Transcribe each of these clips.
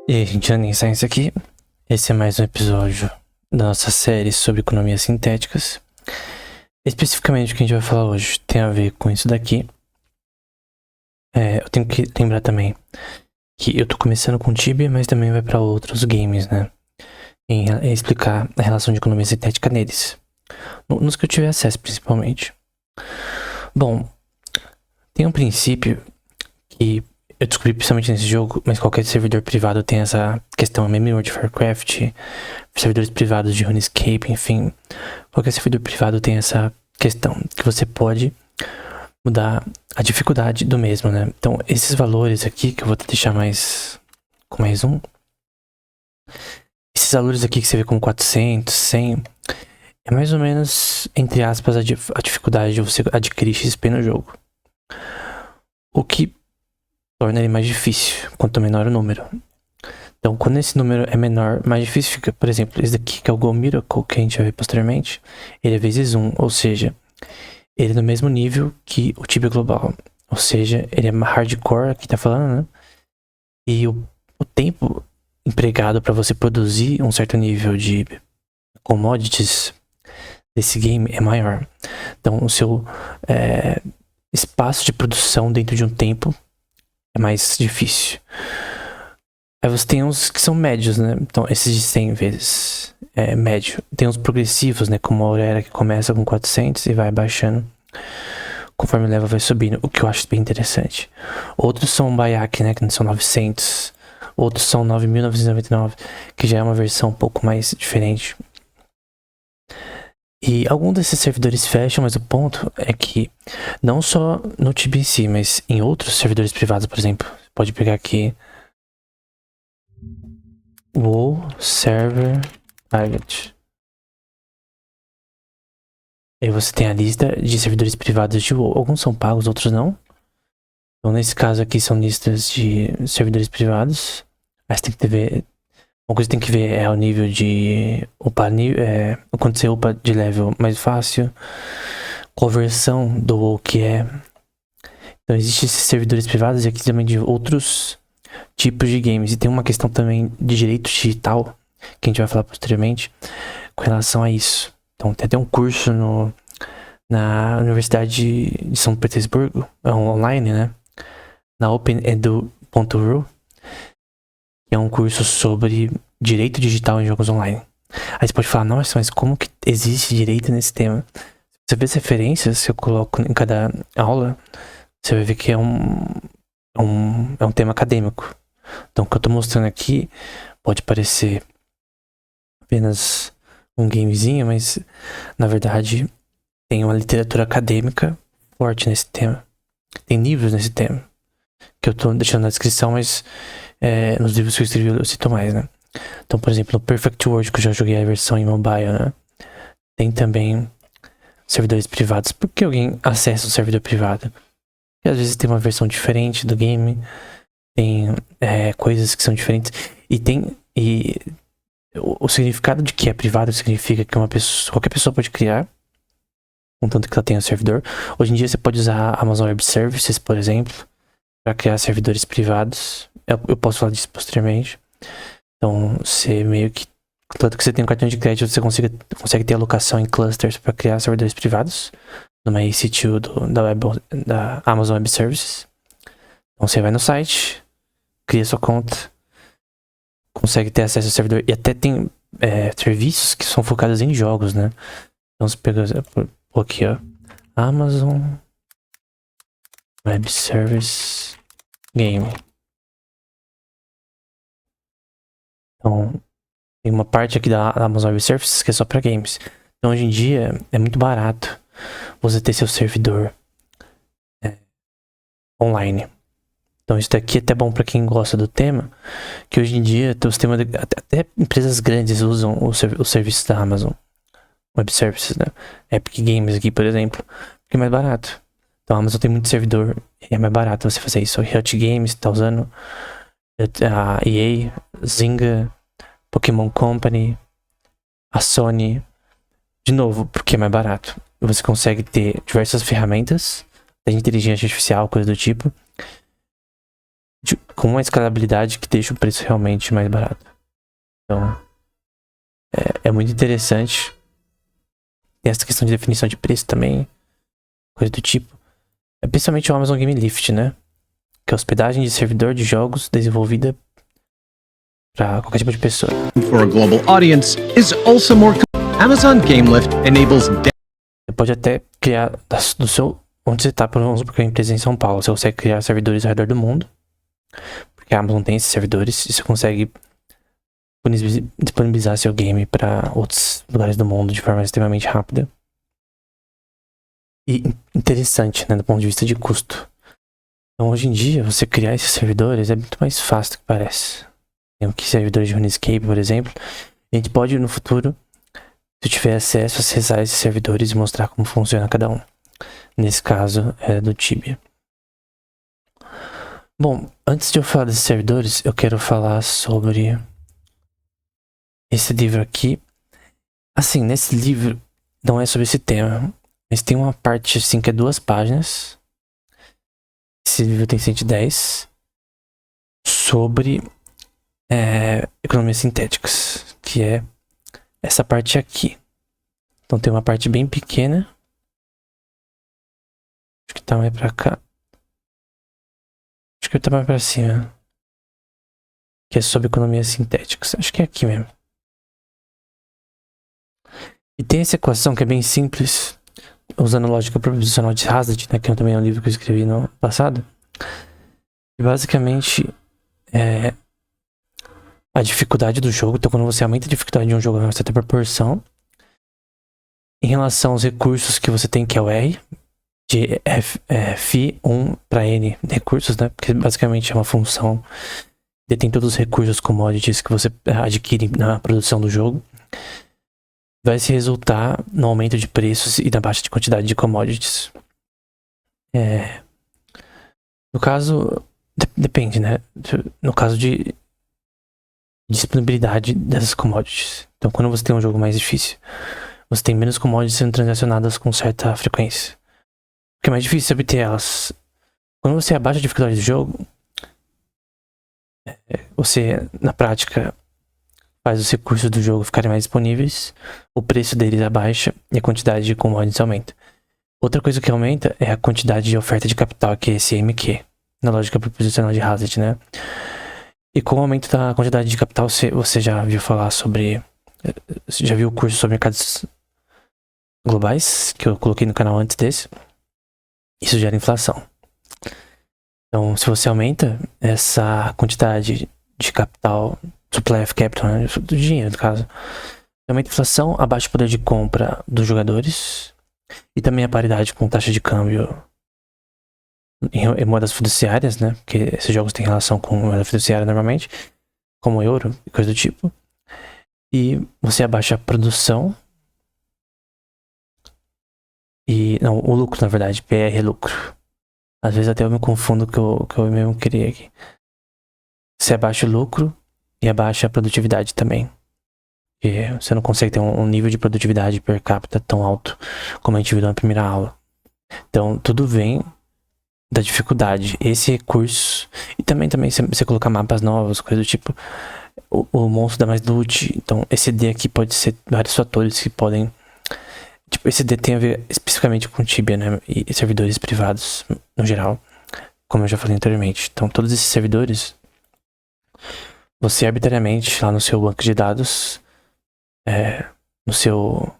E aí, gente, Anin Science aqui. Esse é mais um episódio da nossa série sobre economias sintéticas. Especificamente, o que a gente vai falar hoje tem a ver com isso daqui. Eu tenho que lembrar também que eu tô começando com Tibia, mas também vai para outros games, né? Em explicar a relação de economia sintética neles. Nos que eu tiver acesso, principalmente. Bom, tem um princípio que eu descobri principalmente nesse jogo, mas qualquer servidor privado tem essa questão, mesmo de Warcraft, servidores privados de RuneScape, enfim. Qualquer servidor privado tem essa questão, que você pode mudar a dificuldade do mesmo, né? Então, esses valores aqui, que eu vou deixar com mais um. Esses valores aqui que você vê como 400, 100, é mais ou menos, entre aspas, a dificuldade de você adquirir XP no jogo. O que torna ele mais difícil, quanto menor o número. Então, quando esse número é menor, mais difícil fica. Por exemplo, esse daqui, que é o Go Miracle, que a gente vai ver posteriormente, ele é vezes 1, ou seja, ele é no mesmo nível que o Tibia Global. Ou seja, ele é hardcore, aqui tá falando, né? E o tempo empregado para você produzir um certo nível de commodities desse game é maior. Então, o seu espaço de produção dentro de um tempo é mais difícil. Aí você tem uns que são médios, né? Então, esses de 100 vezes é médio. Tem uns progressivos, né? Como a Aurora, que começa com 400 e vai baixando conforme o level vai subindo, o que eu acho bem interessante. Outros são Bayak, né? Que são 900. Outros são 9.999, que já é uma versão um pouco mais diferente. E alguns desses servidores fecham, mas o ponto é que não só no Tibia em si, mas em outros servidores privados, por exemplo, você pode pegar aqui WoW Server Target. Aí você tem a lista de servidores privados de WoW. Alguns são pagos, outros não. Então nesse caso aqui são listas de servidores privados. Mas tem que ver. Uma coisa que tem que ver é o nível de upar, quando você upa de level mais fácil, qual versão do WoW que é. Então existem esses servidores privados e aqui também de outros tipos de games. E tem uma questão também de direito digital, que a gente vai falar posteriormente, com relação a isso. Então tem até um curso na Universidade de São Petersburgo, online, né? Na OpenEdu.ru, que é um curso sobre direito digital em jogos online. Aí você pode falar, nossa, mas como que existe direito nesse tema? Se você vê as referências que eu coloco em cada aula, você vai ver que é um tema acadêmico. Então o que eu tô mostrando aqui pode parecer apenas um gamezinho, mas na verdade tem uma literatura acadêmica forte nesse tema. Tem livros nesse tema, que eu tô deixando na descrição, mas nos livros que eu escrevi eu cito mais, né? Então, por exemplo, no Perfect World, que eu já joguei a versão em mobile, né? Tem também servidores privados. Por que alguém acessa um servidor privado? Porque às vezes tem uma versão diferente do game, tem coisas que são diferentes, e o significado de que é privado significa que qualquer pessoa pode criar, contanto que ela tenha um servidor. Hoje em dia você pode usar a Amazon Web Services, por exemplo, para criar servidores privados. Eu posso falar disso posteriormente. Então, você meio que, tanto que você tem um cartão de crédito, você consegue ter alocação em clusters para criar servidores privados numa EC2 da Amazon Web Services. Então, você vai no site, cria sua conta, consegue ter acesso ao servidor, e até tem serviços que são focados em jogos, né? Então, você pega aqui, ó, Amazon Web Service Game. Então, tem uma parte aqui da Amazon Web Services que é só para games. Então, hoje em dia, é muito barato você ter seu servidor online. Então, isso daqui é até bom para quem gosta do tema, que hoje em dia, até empresas grandes usam o serviço da Amazon Web Services, né? Epic Games aqui, por exemplo, porque é mais barato. Então, a Amazon tem muito servidor e é mais barato você fazer isso. O Riot Games tá usando, a EA, Zynga, Pokémon Company, a Sony, de novo, porque é mais barato. Você consegue ter diversas ferramentas de inteligência artificial, coisa do tipo, com uma escalabilidade que deixa o preço realmente mais barato. Então, é muito interessante. Tem essa questão de definição de preço também, coisa do tipo. É principalmente o Amazon Game Lift, né? Que é hospedagem de servidor de jogos desenvolvida para qualquer tipo de pessoa. For a global audience is also more. Amazon Game Lift enables. Você pode até criar do seu onde você tá, por exemplo, porque é uma empresa em São Paulo, você consegue criar servidores ao redor do mundo, porque a Amazon tem esses servidores e você consegue disponibilizar seu game para outros lugares do mundo de forma extremamente rápida e interessante, né, do ponto de vista de custo. Então, hoje em dia, você criar esses servidores é muito mais fácil do que parece. Tem aqui servidores de RuneScape, por exemplo. A gente pode, no futuro, se tiver acesso, acessar esses servidores e mostrar como funciona cada um. Nesse caso, é do Tibia. Bom, antes de eu falar desses servidores, eu quero falar sobre esse livro aqui. Assim, nesse livro, não é sobre esse tema, mas tem uma parte, assim, que é 2 páginas. Esse livro tem 110 sobre economias sintéticas, que é essa parte aqui. Então tem uma parte bem pequena. Acho que tá mais pra cá. Acho que tá mais pra cima. Que é sobre economias sintéticas. Acho que é aqui mesmo. E tem essa equação que é bem simples, usando lógica proposicional de Hazlitt, né, que também é um livro que eu escrevi no passado. E basicamente é a dificuldade do jogo. Então quando você aumenta a dificuldade de um jogo em uma certa proporção, em relação aos recursos que você tem, que é o R, de Φ1 para N recursos, né? Porque basicamente é uma função que detém todos os recursos commodities que você adquire na produção do jogo. Vai se resultar no aumento de preços e na baixa de quantidade de commodities. No caso, depende, né? No caso de disponibilidade dessas commodities. Então, quando você tem um jogo mais difícil, você tem menos commodities sendo transacionadas com certa frequência. Porque é mais difícil obter elas. Quando você abaixa a dificuldade do jogo, você, na prática, faz os recursos do jogo ficarem mais disponíveis, o preço deles abaixa e a quantidade de commodities aumenta. Outra coisa que aumenta é a quantidade de oferta de capital, que é esse MQ, na lógica proposicional de Hazlitt, né? E com o aumento da quantidade de capital, você já viu falar sobre... Você já viu o curso sobre mercados globais, que eu coloquei no canal antes desse? Isso gera inflação. Então, se você aumenta essa quantidade de capital, supply of capital, né, do dinheiro, no caso, aumenta a inflação, abaixa o poder de compra dos jogadores e também a paridade com taxa de câmbio em moedas fiduciárias, né? Porque esses jogos têm relação com moeda fiduciária normalmente, como euro e coisa do tipo. E você abaixa a produção e... Não, o lucro, na verdade, PR é lucro. Às vezes até eu me confundo que eu mesmo criei aqui. Você abaixa o lucro e abaixa a produtividade também. Porque você não consegue ter um nível de produtividade per capita tão alto como a gente viu na primeira aula. Então, tudo vem da dificuldade. Esse recurso... E também você colocar mapas novos, coisa do tipo... O monstro dá mais loot. Então, esse D aqui pode ser vários fatores que podem... Tipo, esse D tem a ver especificamente com Tibia, né? E servidores privados, no geral. Como eu já falei anteriormente. Então, todos esses servidores... Você arbitrariamente, lá no seu banco de dados... no seu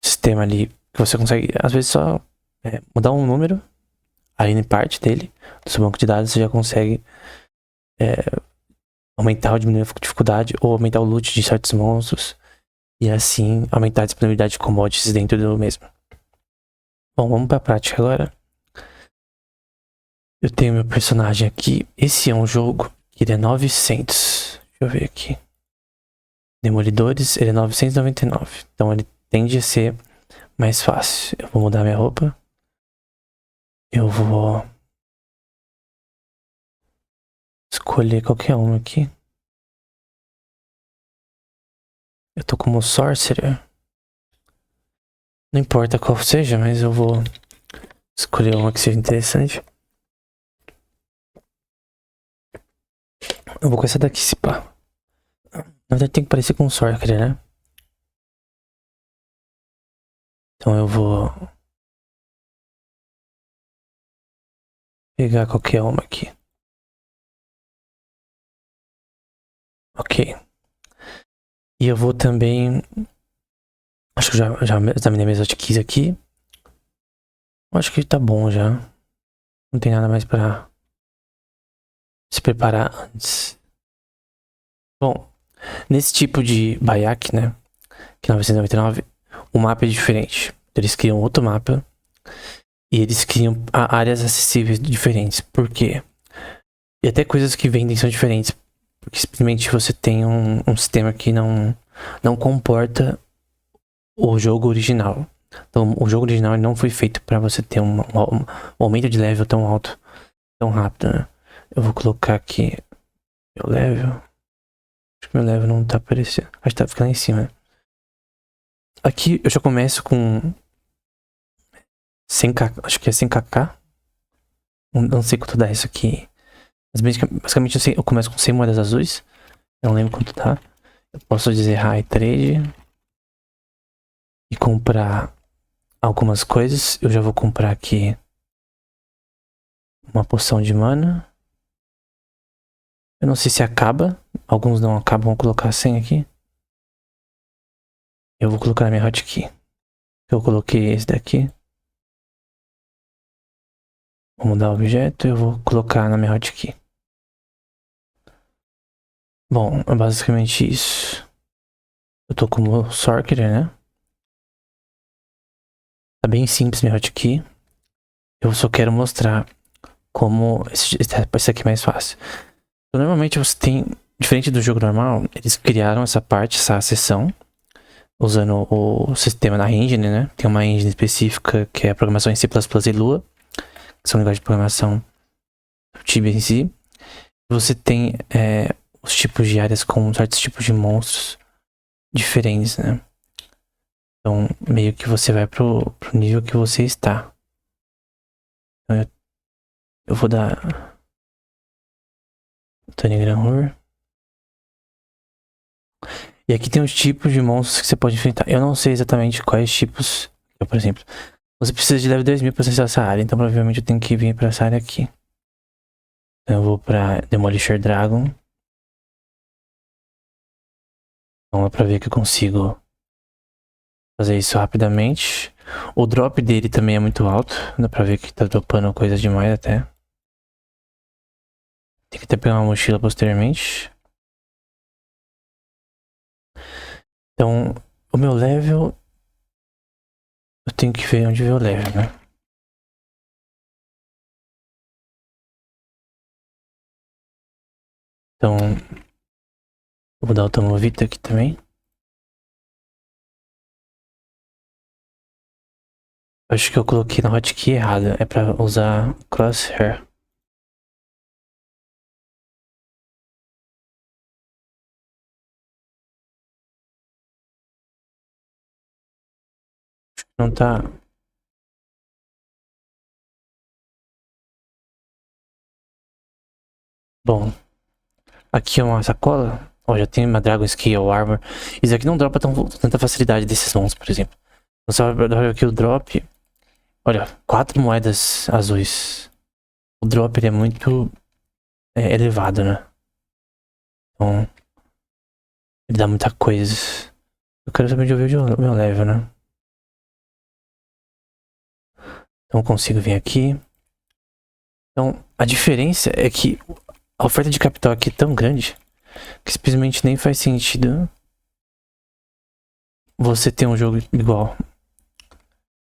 sistema ali... Que você consegue, às vezes, só mudar um número... Ali em parte dele, do seu banco de dados, você já consegue aumentar ou diminuir a dificuldade, ou aumentar o loot de certos monstros, e assim aumentar a disponibilidade de commodities dentro do mesmo. Bom, vamos pra prática agora. Eu tenho meu personagem aqui. Esse é um jogo que ele é 900. Deixa eu ver aqui. Demolidores, ele é 999. Então ele tende a ser mais fácil. Eu vou mudar minha roupa. Eu vou escolher qualquer um aqui. Eu tô como Sorcerer. Não importa qual seja, mas eu vou escolher uma que seja interessante. Eu vou com essa daqui, se pá. Na verdade tem que parecer com um Sorcerer, né? Então eu vou pegar qualquer uma aqui. Ok. E eu vou também... Acho que eu já examinei minhas hotkeys aqui. Acho que tá bom já. Não tem nada mais pra se preparar antes. Bom, nesse tipo de Bayek, né? Que é 999, o mapa é diferente. Eles criam outro mapa. E eles criam áreas acessíveis diferentes. Por quê? E até coisas que vendem são diferentes. Porque simplesmente você tem um sistema que não comporta o jogo original. Então, o jogo original não foi feito para você ter um aumento de level tão alto, tão rápido, né? Eu vou colocar aqui meu level. Acho que meu level não tá aparecendo. Acho que tá ficando lá em cima. Aqui eu já começo com 100k, acho que é 100kk. Não sei quanto dá isso aqui. Mas basicamente eu começo com 100 moedas azuis. Eu não lembro quanto dá. Eu posso dizer high trade e comprar algumas coisas. Eu já vou comprar aqui uma poção de mana. Eu não sei se acaba. Alguns não acabam. Vou colocar 100 aqui. Eu vou colocar na minha hotkey. Eu coloquei esse daqui. Vou mudar o objeto e eu vou colocar na minha hotkey. Bom, é basicamente isso. Eu tô como Sorcerer, né? Tá bem simples minha hotkey. Eu só quero mostrar como esse aqui é mais fácil. Então, normalmente você tem, diferente do jogo normal, eles criaram essa parte, essa seção, usando o sistema da engine, né? Tem uma engine específica que é a programação em C++ e Lua, que são linguagens de programação do Tibia em si. Você tem os tipos de áreas com certos tipos de monstros diferentes, né? Então, meio que você vai pro nível que você está. Então, eu vou dar Tony Granhur. E aqui tem os tipos de monstros que você pode enfrentar. Eu não sei exatamente quais tipos. Por exemplo, você precisa de level 2000 pra acessar essa área. Então provavelmente eu tenho que vir pra essa área aqui. Então eu vou pra Demolisher Dragon. Então é pra ver que eu consigo fazer isso rapidamente. O drop dele também é muito alto. Dá pra ver que tá dropando coisa demais até. Tem que até pegar uma mochila posteriormente. Então, o meu level... Eu tenho que ver onde vê o level, né? Então... Vou dar o Tomovita aqui também. Acho que eu coloquei na hotkey errada. É pra usar Crosshair. Não tá... Bom, aqui é uma sacola. Ó, já tem uma Dragon Scale Armor. Isso aqui não dropa tanta facilidade desses monstros, por exemplo. Você vai ver aqui o drop. Olha, 4 moedas azuis. O drop ele é muito elevado, né? Então, ele dá muita coisa. Eu quero saber de ouvir o meu level, né? Então eu consigo vir aqui. Então, a diferença é que a oferta de capital aqui é tão grande que simplesmente nem faz sentido você ter um jogo igual.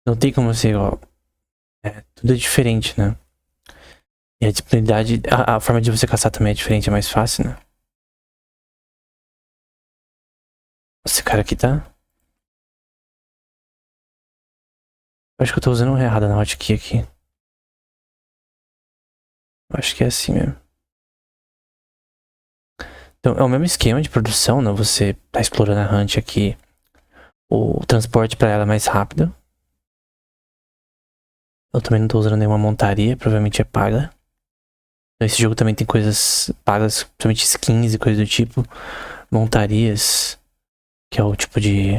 Não tem como ser igual. Tudo é diferente, né? E a disponibilidade, a forma de você caçar também é diferente, é mais fácil, né? Esse cara aqui tá... Acho que eu tô usando errado na hotkey aqui. Acho que é assim mesmo. Então, é o mesmo esquema de produção, né? Você tá explorando a hunt aqui. O transporte pra ela é mais rápido. Eu também não tô usando nenhuma montaria, provavelmente é paga. Então, esse jogo também tem coisas pagas, principalmente skins e coisas do tipo. Montarias, que é o tipo de...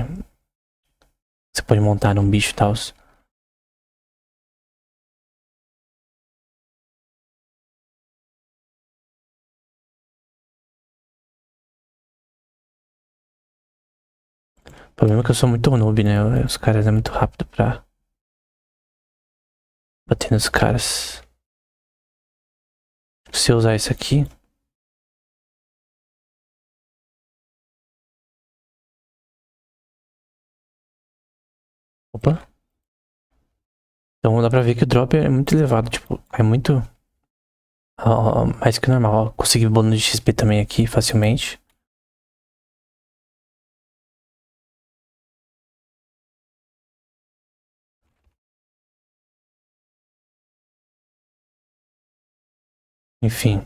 Você pode montar num bicho e tal. O problema é que eu sou muito noob, né? Os caras é muito rápido pra bater nos caras. Se eu usar isso aqui... Opa. Então dá pra ver que o drop é muito elevado, tipo, é muito... mais que normal. Ó, consegui bônus de XP também aqui, facilmente. Enfim.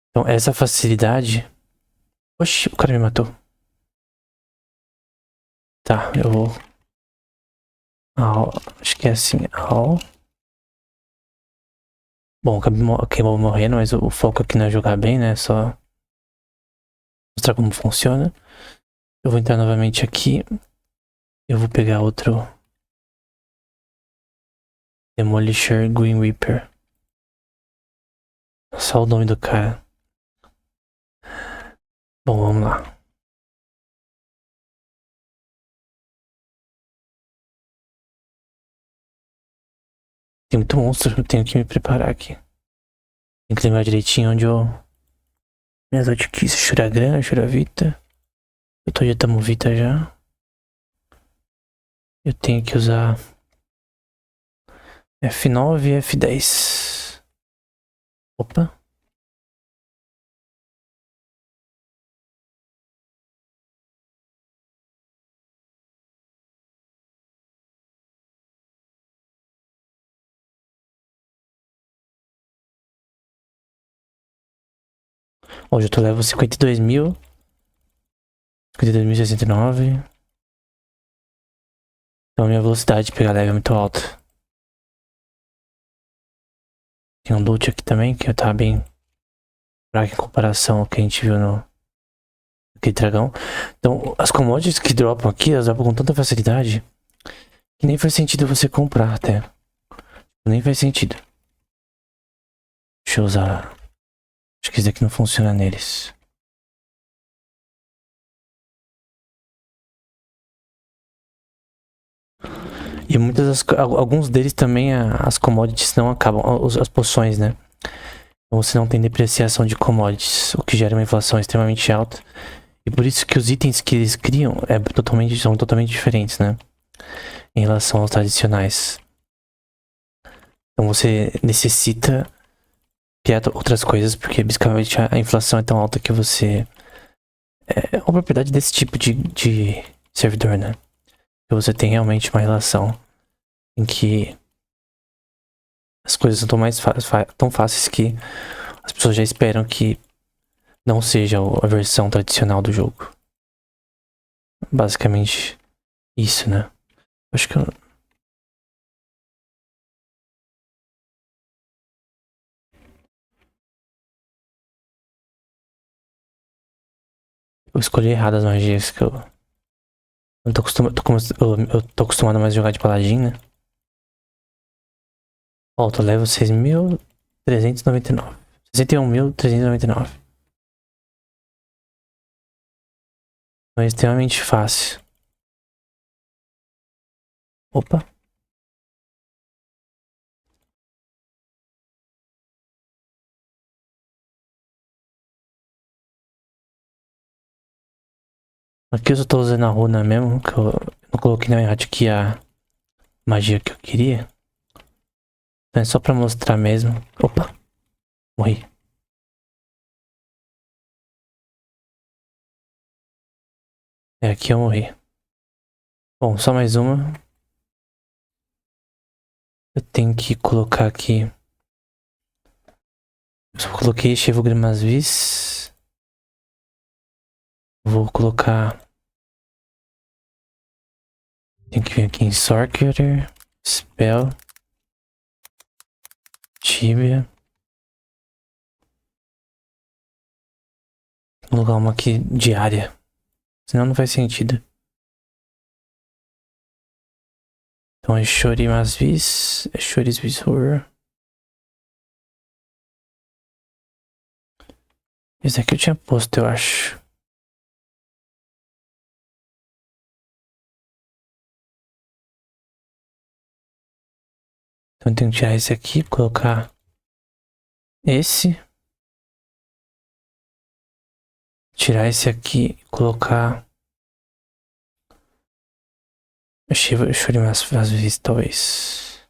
Então essa facilidade... Oxi, o cara me matou. Tá, eu vou... acho que é assim, Bom, acabou morrendo, mas o foco aqui não é jogar bem, né? Só mostrar como funciona. Eu vou entrar novamente aqui. Eu vou pegar outro Demolisher Green Reaper. Só o nome do cara. Bom, vamos lá. Tem muito monstro, eu tenho que me preparar aqui. Tem que lembrar direitinho onde eu... Minhas hotkeys, Shuragram, Shuravita. Eu tô de Tamovita já. Eu tenho que usar F9 e F10. Opa. Hoje eu tô level 52.000. 52.069. Então minha velocidade de pegar level é muito alta. Tem um loot aqui também que tá bem fraco em comparação ao que a gente viu no aquele dragão. Então as commodities que dropam aqui, elas dropam com tanta facilidade que nem faz sentido você comprar até. Nem faz sentido. Deixa eu usar. Acho que esse daqui não funciona neles. E alguns deles também as commodities não acabam, as poções, né? Então você não tem depreciação de commodities, o que gera uma inflação extremamente alta. E por isso que os itens que eles criam são totalmente diferentes, né? Em relação aos tradicionais. Então você necessita criar outras coisas, porque basicamente a inflação é tão alta que você... É uma propriedade desse tipo de servidor, né? Que você tem realmente uma relação em que as coisas são tão fáceis que as pessoas já esperam que não seja a versão tradicional do jogo. Basicamente isso, né? Acho que eu escolhi errado as magias que eu tô acostumado mais a jogar de paladin, né? Ó, tô level 6.399. 61.399. É extremamente fácil. Opa. Aqui eu só tô usando a runa mesmo, que eu não coloquei na minha aqui a magia que eu queria. Então é só pra mostrar mesmo. Opa. Morri. É, aqui eu morri. Bom, só mais uma. Eu tenho que colocar aqui. Eu só coloquei Chevo Grimasvis. Vou colocar. Tem que vir aqui em Sorcerer. Spell. Tibia. colocar uma aqui diária. Senão não faz sentido. Então é Shorimasvis. É Shorisvisor. Esse aqui eu tinha posto, eu acho. Então eu tenho que tirar esse aqui, colocar esse. Tirar esse aqui, colocar... Shorimasvis, talvez.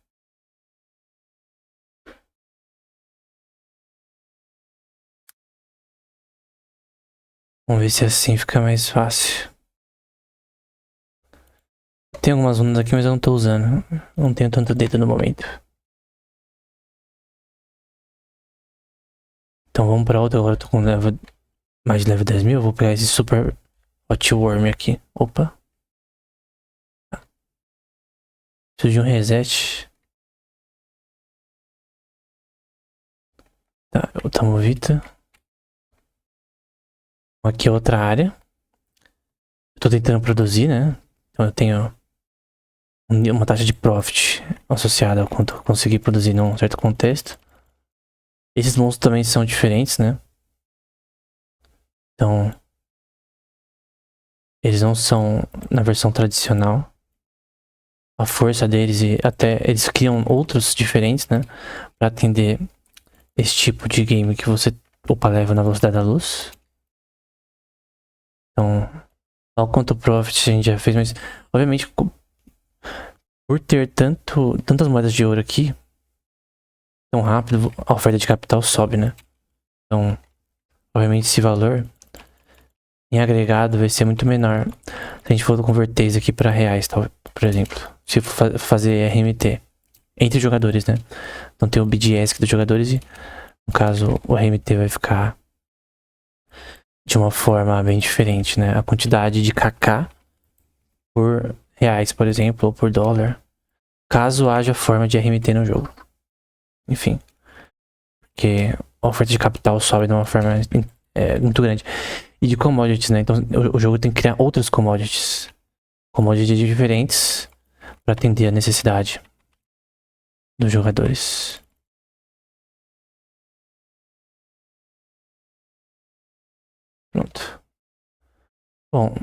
Vamos ver se assim fica mais fácil. Tem algumas runas aqui, mas eu não tô usando. Não tenho tanto dedo no momento. Então vamos pra outra. Agora eu tô com mais de level 10.000. Eu vou pegar esse super hot worm aqui. Opa. Preciso de um reset. Tá, o Tamovita. Aqui é outra área. Eu tô tentando produzir, né? Então eu tenho uma taxa de profit associada ao quanto eu consegui produzir num certo contexto. Esses monstros também são diferentes, né? Então, eles não são na versão tradicional. A força deles e até eles criam outros diferentes, né? Pra atender esse tipo de game que você upa leva na velocidade da luz. Então, tal quanto profit a gente já fez, mas obviamente por ter tantas moedas de ouro aqui, tão rápido, a oferta de capital sobe, né? Então, obviamente esse valor em agregado vai ser muito menor se a gente for converter isso aqui para reais, por exemplo. Se for fazer RMT entre jogadores, né? Então tem o BDS dos jogadores e, no caso, o RMT vai ficar de uma forma bem diferente, né? A quantidade de KK por reais, por exemplo, ou por dólar, caso haja forma de RMT no jogo. Enfim, porque a oferta de capital sobe de uma forma muito grande. E de commodities, né? Então o jogo tem que criar outros commodities. Commodities diferentes para atender a necessidade dos jogadores. Pronto. Bom,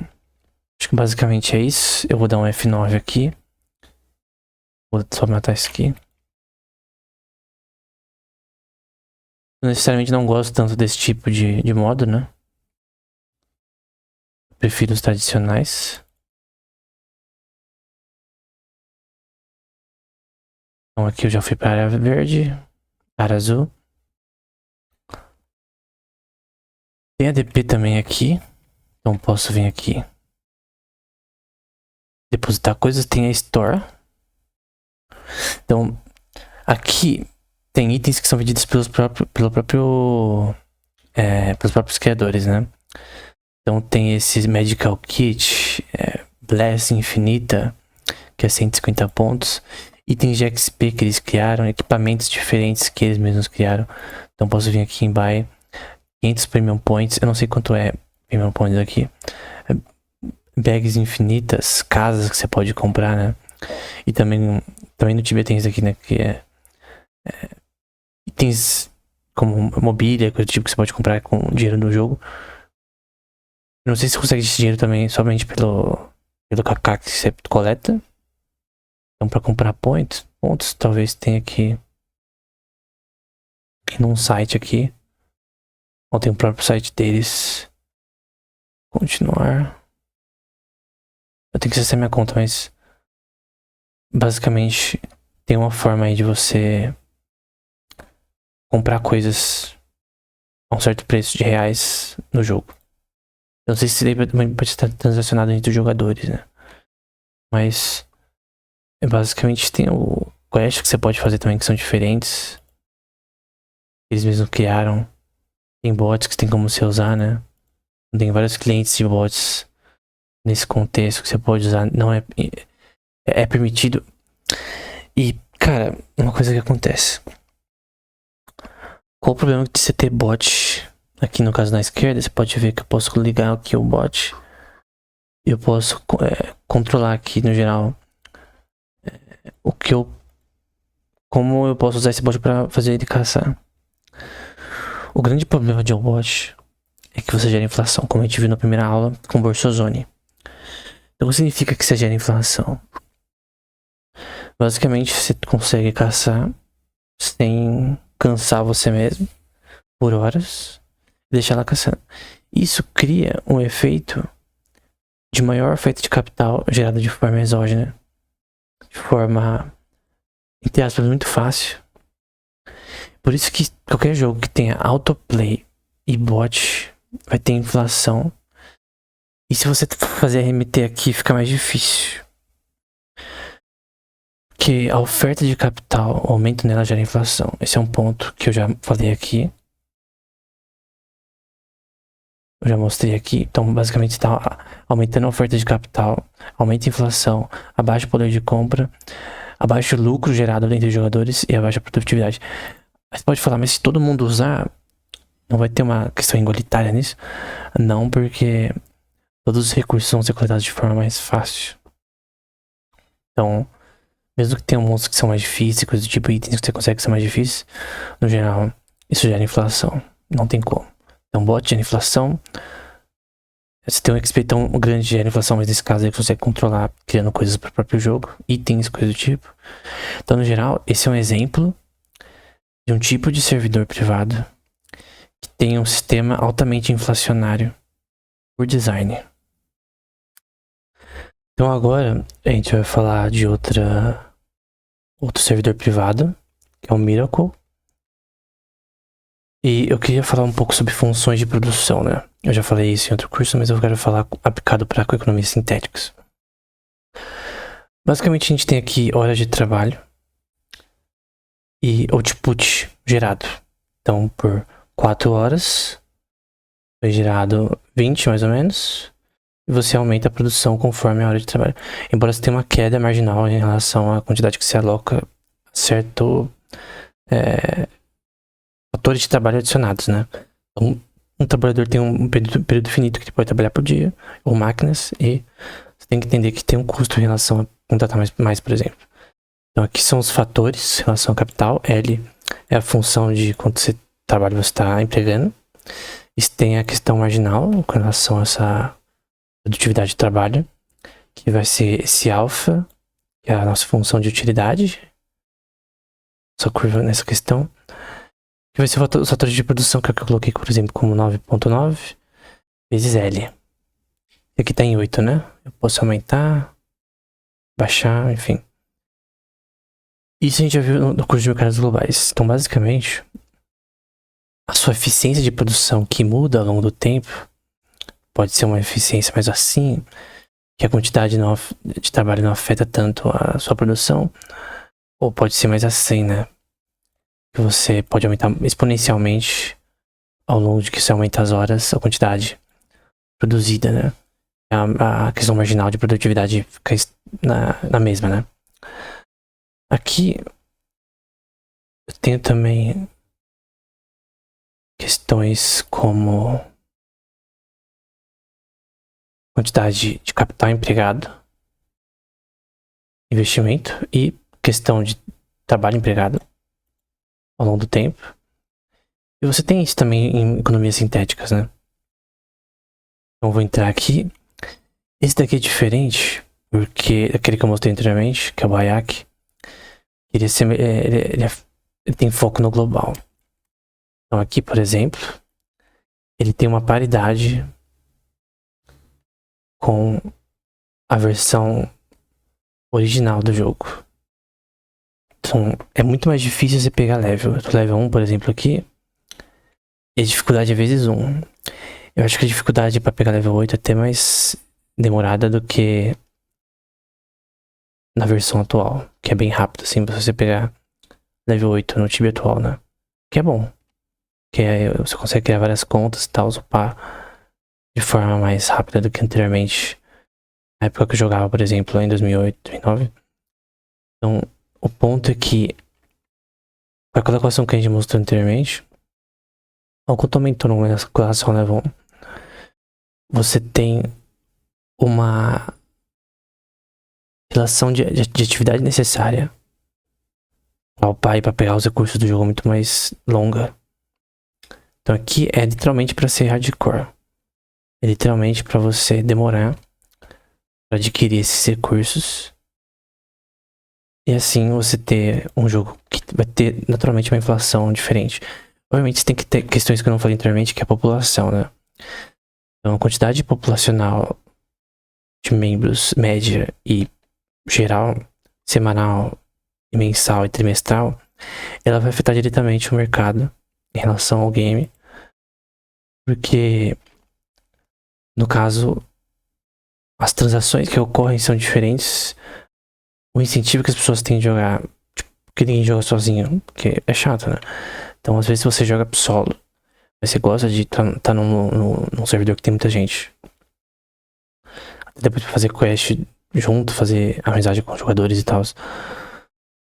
acho que basicamente é isso. Eu vou dar um F9 aqui. Vou só matar isso aqui. Eu necessariamente não gosto tanto desse tipo de modo, né? Eu prefiro os tradicionais. Então aqui eu já fui para a área verde, área azul. Tem a DP também aqui. Então posso vir aqui. Depositar coisas. Tem a Store. Então aqui tem itens que são vendidos pelos próprios criadores, né? Então tem esse Medical Kit, Bless Infinita, que é 150 pontos. Itens de XP que eles criaram, equipamentos diferentes que eles mesmos criaram. Então posso vir aqui em Buy, 500 Premium Points, eu não sei quanto é Premium Points aqui. Bags infinitas, casas que você pode comprar, né? E também no Tibia tem isso aqui, né? Que é itens como mobília, coisa do tipo que você pode comprar com dinheiro do jogo. Não sei se você consegue esse dinheiro também somente pelo KK que você coleta. Então para comprar pontos, talvez tenha aqui num site aqui. Ou tem o próprio site deles. Continuar. Eu tenho que acessar minha conta, mas basicamente tem uma forma aí de você comprar coisas a um certo preço de reais no jogo. Eu não sei se também pode estar transacionado entre os jogadores, né? Mas basicamente tem o quest que você pode fazer também que são diferentes. Eles mesmos criaram. Tem bots que tem como você usar, né? Tem vários clientes de bots nesse contexto que você pode usar. Não é permitido. E, cara, uma coisa que acontece. Qual o problema de você ter bot aqui no caso na esquerda, você pode ver que eu posso ligar aqui o bot. E eu posso controlar aqui no geral como eu posso usar esse bot para fazer ele caçar. O grande problema de um bot é que você gera inflação, como a gente viu na primeira aula com o Borsozone. Então, o que significa que você gera inflação? Basicamente, você consegue caçar sem cansar você mesmo por horas e deixar ela caçando. Isso cria um efeito de maior oferta de capital gerada de forma exógena, de forma, entre aspas, muito fácil. Por isso que qualquer jogo que tenha autoplay e bot vai ter inflação. E se você fazer RMT aqui, fica mais difícil. Porque a oferta de capital, o aumento nela gera inflação. Esse é um ponto que eu já falei aqui. Eu já mostrei aqui. Então, basicamente, está aumentando a oferta de capital, aumenta a inflação, abaixa o poder de compra, abaixa o lucro gerado entre os jogadores e abaixa a produtividade. Você pode falar, mas se todo mundo usar, não vai ter uma questão igualitária nisso? Não, porque todos os recursos vão ser coletados de forma mais fácil. Então, mesmo que tenha monstros que são mais difíceis, coisas do tipo itens que você consegue ser mais difíceis, no geral, isso gera inflação. Não tem como. Então, bot gera inflação. Você tem um XP tão grande gera inflação, mas nesse caso aí você consegue controlar criando coisas para o próprio jogo, itens, coisas do tipo. Então, no geral, esse é um exemplo de um tipo de servidor privado que tem um sistema altamente inflacionário por design. Então agora a gente vai falar de outro servidor privado, que é o Miracle. E eu queria falar um pouco sobre funções de produção, né? Eu já falei isso em outro curso, mas eu quero falar aplicado para economias sintéticas. Basicamente a gente tem aqui horas de trabalho e output gerado. Então por 4 horas foi gerado 20 mais ou menos. E você aumenta a produção conforme a hora de trabalho. Embora você tenha uma queda marginal em relação à quantidade que você aloca a certo fatores de trabalho adicionados, né? Então, um trabalhador tem um período finito que ele pode trabalhar por dia, ou máquinas, e você tem que entender que tem um custo em relação a contratar mais, por exemplo. Então aqui são os fatores em relação ao capital. L é a função de quanto trabalho você está empregando. E tem a questão marginal com relação a essa produtividade de trabalho, que vai ser esse alfa, que é a nossa função de utilidade, essa curva nessa questão, que vai ser os fatores de produção, que é o que eu coloquei, por exemplo, como 9.9 vezes L. E aqui tá em 8, né? Eu posso aumentar, baixar, enfim. Isso a gente já viu no curso de mercados globais. Então, basicamente, a sua eficiência de produção que muda ao longo do tempo pode ser uma eficiência mais assim, que a quantidade de trabalho não afeta tanto a sua produção, ou pode ser mais assim, né? Que você pode aumentar exponencialmente ao longo de que você aumenta as horas, a quantidade produzida, né? A questão marginal de produtividade fica na mesma, né? Aqui eu tenho também questões como quantidade de capital empregado, investimento e questão de trabalho empregado ao longo do tempo. E você tem isso também em economias sintéticas, né? Então eu vou entrar aqui. Esse daqui é diferente, porque aquele que eu mostrei anteriormente, que é o Bayek, ele tem foco no global. Então aqui, por exemplo, ele tem uma paridade com a versão original do jogo. Então é muito mais difícil você pegar level. Eu tô level 1, por exemplo, aqui, e a dificuldade é vezes 1. Eu acho que a dificuldade para pegar level 8 é até mais demorada do que na versão atual, que é bem rápido, assim, pra você pegar level 8 no Tibia atual, né? Que é bom. Que aí você consegue criar várias contas e tal, upar de forma mais rápida do que anteriormente. Na época que eu jogava, por exemplo, em 2008, 2009. Então, o ponto é que a colocação que a gente mostrou anteriormente, Como eu comentou no relação level 1, você tem uma relação de atividade necessária para upar e para pegar os recursos do jogo muito mais longa. Então aqui é literalmente para ser hardcore. É literalmente para você demorar para adquirir esses recursos. E assim você ter um jogo que vai ter naturalmente uma inflação diferente. Obviamente você tem que ter questões que eu não falei anteriormente, que é a população, né? Então a quantidade populacional de membros média e geral, semanal, mensal e trimestral, ela vai afetar diretamente o mercado em relação ao game. Porque, no caso, as transações que ocorrem são diferentes. O incentivo que as pessoas têm de jogar, tipo, porque ninguém joga sozinho, porque é chato, né? Então, às vezes você joga solo, mas você gosta de estar num servidor que tem muita gente. Até depois pra fazer quest junto, fazer amizade com os jogadores e tal.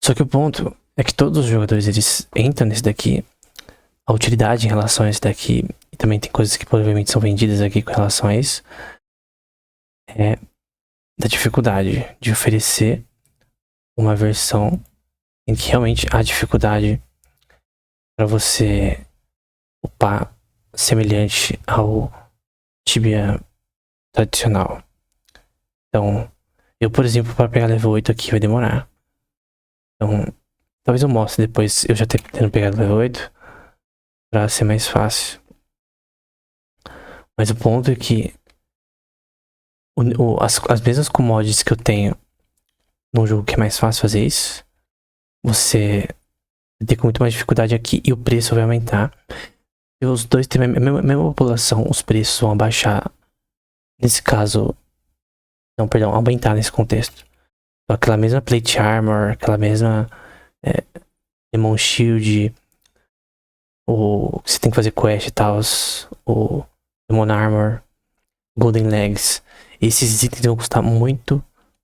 Só que o ponto é que todos os jogadores, eles entram nesse daqui. A utilidade em relação a esse daqui, e também tem coisas que provavelmente são vendidas aqui com relação a isso, é da dificuldade de oferecer uma versão em que realmente há dificuldade para você upar semelhante ao Tibia tradicional. Então, eu, por exemplo, para pegar level 8 aqui vai demorar. Então, talvez eu mostre depois, eu já tendo pegado level 8, para ser mais fácil. Mas o ponto é que as mesmas commodities que eu tenho num jogo que é mais fácil fazer isso, você vai ter com muito mais dificuldade aqui e o preço vai aumentar. E os dois têm a mesma população, os preços vão abaixar. Nesse caso, não, perdão, aumentar nesse contexto. Então, aquela mesma plate armor, aquela mesma Demon Shield, o que você tem que fazer quest e tal, o Demon Armor, Golden Legs, esses itens vão custar muito,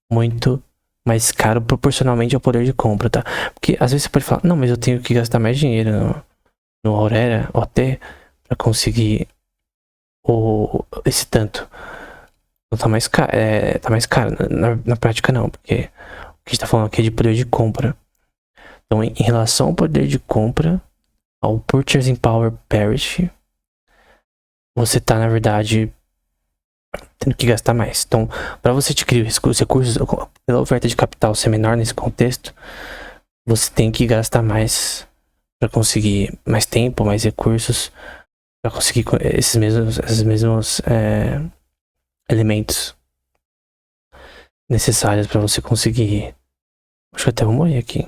muito mais caro proporcionalmente ao poder de compra, tá? Porque às vezes você pode falar, não, mas eu tenho que gastar mais dinheiro no Aurora OT pra conseguir esse tanto. Não tá mais caro, tá mais caro. Na prática não, porque o que a gente tá falando aqui é de poder de compra. Então, em relação ao poder de compra, ao Purchasing Power Parity, você tá, na verdade, tendo que gastar mais. Então, para você adquirir os recursos, pela oferta de capital ser menor nesse contexto, você tem que gastar mais para conseguir mais tempo, mais recursos, para conseguir esses mesmos elementos necessários para você conseguir. Acho que até vou morrer aqui.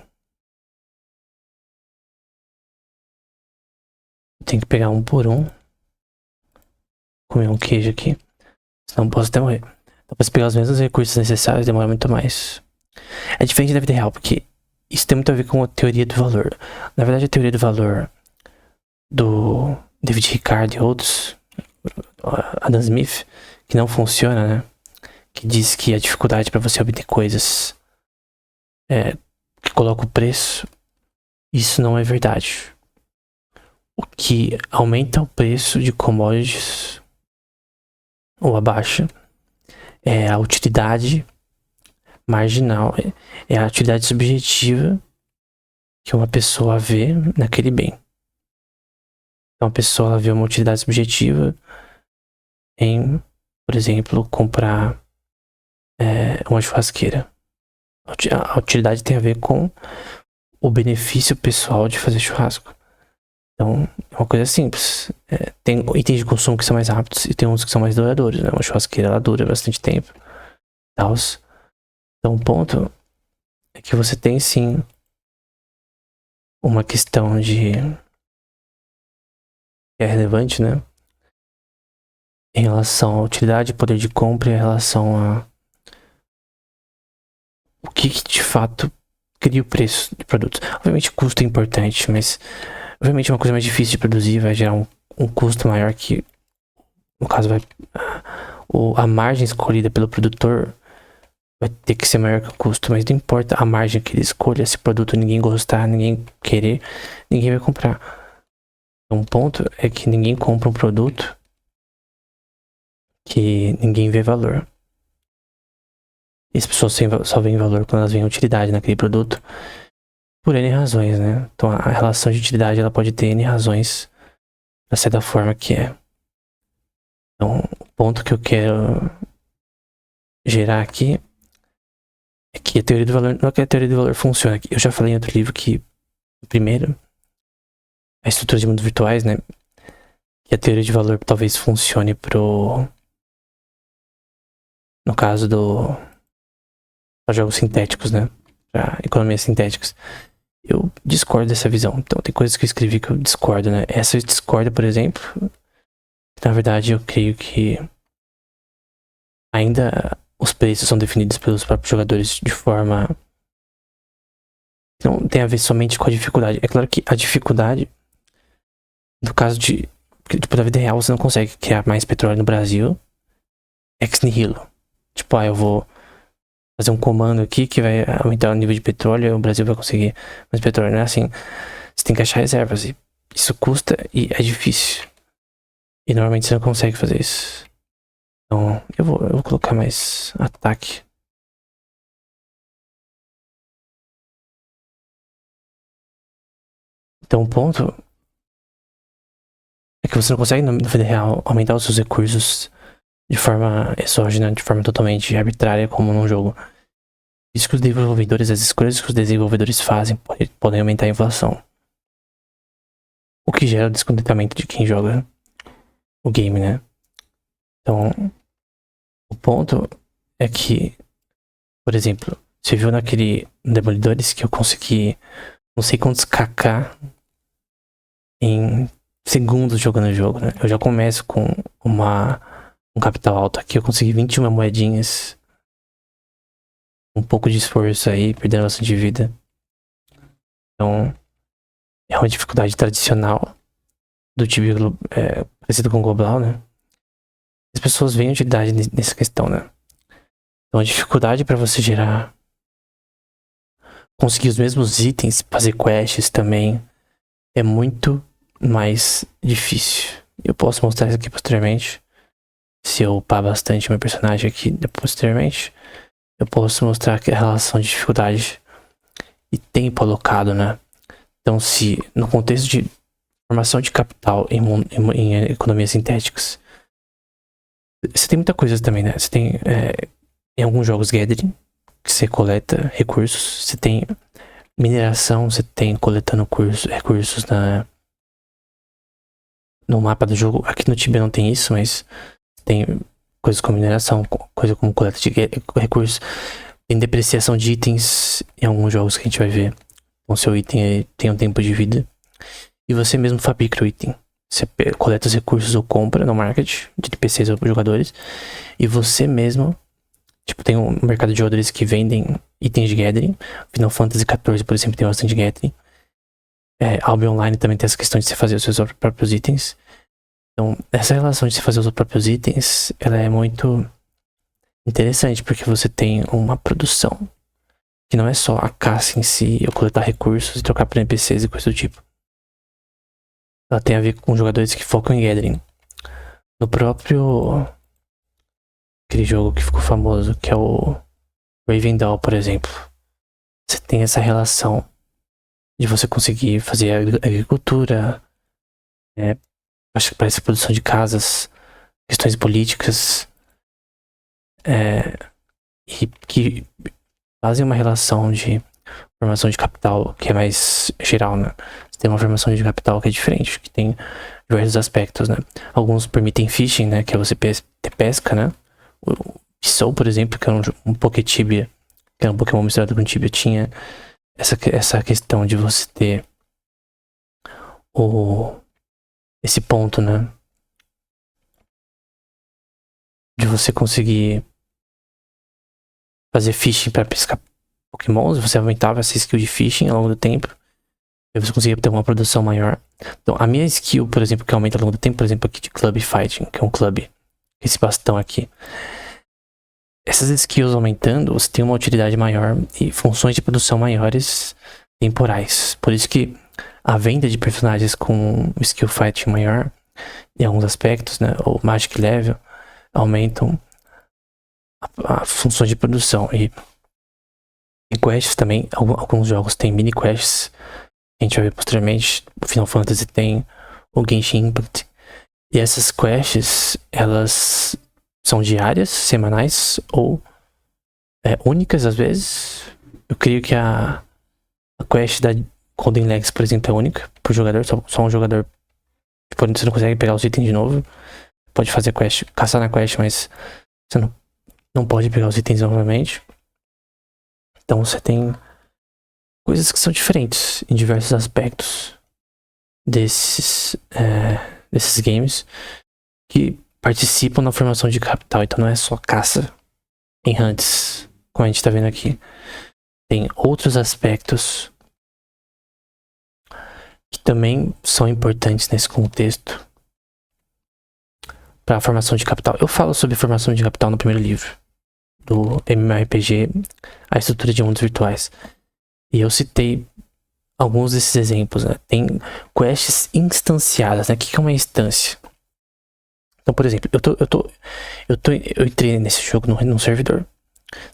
Tem que pegar um por um. Comer um queijo aqui. Senão posso até morrer. Então, pra você pegar os mesmos recursos necessários, demora muito mais. É diferente da vida real, porque isso tem muito a ver com a teoria do valor. Na verdade, a teoria do valor do David Ricardo e outros, Adam Smith, que não funciona, né? Que diz que a dificuldade para você obter coisas que coloca o preço, isso não é verdade. O que aumenta o preço de commodities ou abaixa é a utilidade marginal, é a utilidade subjetiva que uma pessoa vê naquele bem. Então a pessoa vê uma utilidade subjetiva em, por exemplo, comprar uma churrasqueira. A utilidade tem a ver com o benefício pessoal de fazer churrasco. Então, é uma coisa simples. Tem itens de consumo que são mais rápidos e tem uns que são mais duradouros, né? Uma churrasqueira, ela dura bastante tempo. Tals. Então, o ponto é que você tem, sim, uma questão de... que é relevante, né? Em relação à utilidade, poder de compra e em relação a... o que de fato cria o preço de produtos. Obviamente, custo é importante, mas... obviamente, uma coisa mais difícil de produzir vai gerar um custo maior que... no caso, a margem escolhida pelo produtor vai ter que ser maior que o custo, mas não importa a margem que ele escolha, se o produto ninguém gostar, ninguém querer, ninguém vai comprar. Um ponto é que ninguém compra um produto que ninguém vê valor. E as pessoas só veem valor quando elas veem utilidade naquele produto por N razões, né? Então a relação de utilidade ela pode ter N razões pra ser da forma que é. Então o ponto que eu quero gerar aqui é que a teoria do valor, não é que a teoria do valor funciona. Eu já falei em outro livro que, primeiro, a estrutura de mundos virtuais, né? Que a teoria de valor talvez funcione no caso para jogos sintéticos, né? Para economias sintéticas. Eu discordo dessa visão. Então tem coisas que eu escrevi que eu discordo, né? Essa eu discordo, por exemplo. Na verdade, eu creio que ainda os preços são definidos pelos próprios jogadores de forma que não tem a ver somente com a dificuldade. É claro que a dificuldade, no caso de tipo, na vida real, você não consegue criar mais petróleo no Brasil ex nihilo. Tipo, eu vou fazer um comando aqui que vai aumentar o nível de petróleo e o Brasil vai conseguir mais petróleo. Não é assim. Você tem que achar reservas e isso custa e é difícil. E normalmente você não consegue fazer isso. Então, eu vou colocar mais ataque. Então, o ponto é que você não consegue, na vida real, aumentar os seus recursos de forma exógena, de forma totalmente arbitrária, como num jogo. Isso que os desenvolvedores, as escolhas que os desenvolvedores fazem podem aumentar a inflação. O que gera o descontentamento de quem joga o game, né? Então, o ponto é que, por exemplo, você viu naquele Demolidores que eu consegui não sei quantos kk em segundos jogando o jogo, né? Eu já começo com um capital alto aqui, eu consegui 21 moedinhas. Um pouco de esforço aí, perdendo bastante vida. Então, é uma dificuldade tradicional do Tibia parecido com o Global, né? As pessoas veem utilidade nessa questão, né? Então, a dificuldade para você conseguir os mesmos itens, fazer quests também, é muito mais difícil. Eu posso mostrar isso aqui posteriormente. Se eu upar bastante meu personagem aqui posteriormente, eu posso mostrar que a relação de dificuldade e tempo alocado, né? Então, se no contexto de formação de capital em economias sintéticas, você tem muita coisa também, né? Você tem em alguns jogos gathering, que você coleta recursos, você tem mineração, você tem coletando recursos no mapa do jogo. Aqui no Tibia não tem isso, mas tem coisas como mineração, coisa como coleta de recursos, tem depreciação de itens em alguns jogos que a gente vai ver. Então seu item tem um tempo de vida e você mesmo fabrica o item. Você coleta os recursos ou compra no market de NPCs ou jogadores e você mesmo, tipo, tem um mercado de jogadores que vendem itens de gathering. Final Fantasy XIV, por exemplo, tem bastante gathering. Albion Online também tem essa questão de você fazer os seus próprios itens. Então, essa relação de você fazer os próprios itens, ela é muito interessante, porque você tem uma produção que não é só a caça em si, eu coletar recursos e trocar por NPCs e coisa do tipo. Ela tem a ver com jogadores que focam em gathering. No próprio aquele jogo que ficou famoso, que é o Ravendal, por exemplo, você tem essa relação de você conseguir fazer agricultura, acho que parece produção de casas, questões políticas, e que fazem uma relação de formação de capital que é mais geral, né? Você tem uma formação de capital que é diferente, que tem diversos aspectos, né? Alguns permitem fishing, né? Que é você ter pesca, né? O Soul, por exemplo, que é um Poketibia, que é um Pokémon misturado com Tibia, tinha essa questão de você ter esse ponto, né? De você conseguir fazer fishing para pescar Pokémons, você aumentava essa skill de fishing ao longo do tempo, e você conseguia ter uma produção maior. Então, a minha skill, por exemplo, que aumenta ao longo do tempo, por exemplo, aqui de Club Fighting, que é um clube, esse bastão aqui. Essas skills aumentando, você tem uma utilidade maior e funções de produção maiores temporais. Por isso que a venda de personagens com skill fighting maior em alguns aspectos, né? Ou magic level, aumentam a funções de produção. E quests também, alguns jogos têm mini quests, a gente vai ver posteriormente. O Final Fantasy tem o Genshin Impact. E essas quests, elas são diárias, semanais ou únicas às vezes. Eu creio que a quest da Golden Legs, por exemplo, é única pro jogador, só um jogador. Tipo, você não consegue pegar os itens de novo. Pode fazer quest, caçar na quest, mas você não pode pegar os itens novamente. Então você tem coisas que são diferentes em diversos aspectos desses games que participam na formação de capital. Então não é só caça em hunts, como a gente tá vendo aqui. Tem outros aspectos que também são importantes nesse contexto para a formação de capital. Eu falo sobre formação de capital no primeiro livro do MMORPG, a estrutura de mundos virtuais. E eu citei alguns desses exemplos, né? Tem quests instanciadas, né? O que é uma instância? Então, por exemplo, eu entrei nesse jogo num servidor.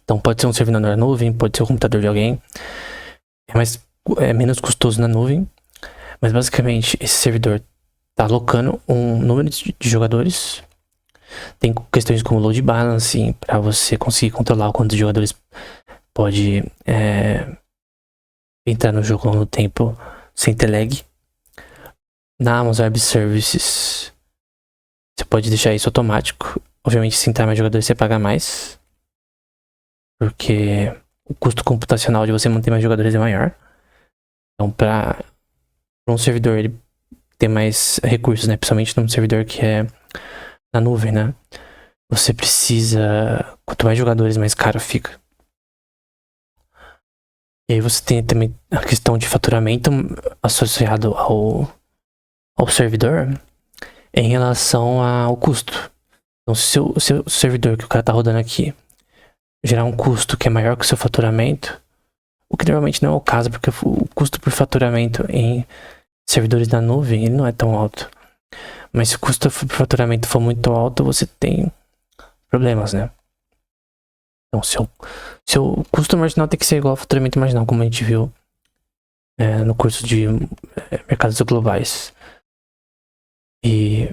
Então pode ser um servidor na nuvem, pode ser o computador de alguém. É menos custoso na nuvem. Mas basicamente esse servidor tá alocando um número de jogadores. Tem questões como load balancing, para você conseguir controlar o quanto de jogadores pode entrar no jogo ao mesmo tempo sem ter lag. Na Amazon Web Services você pode deixar isso automático. Obviamente, se entrar mais jogadores, você paga mais, porque o custo computacional de você manter mais jogadores é maior. Então, para um servidor ele ter mais recursos, né? Principalmente num servidor que é na nuvem, né? Você precisa... Quanto mais jogadores, mais caro fica. E aí você tem também a questão de faturamento associado ao servidor em relação ao custo. Então, se o seu servidor que o cara tá rodando aqui gerar um custo que é maior que o seu faturamento, o que normalmente não é o caso, porque o custo por faturamento em servidores da nuvem, ele não é tão alto. Mas se o custo por faturamento for muito alto, você tem problemas, né? Então, seu custo marginal tem que ser igual ao faturamento marginal, como a gente viu no curso de mercados globais. E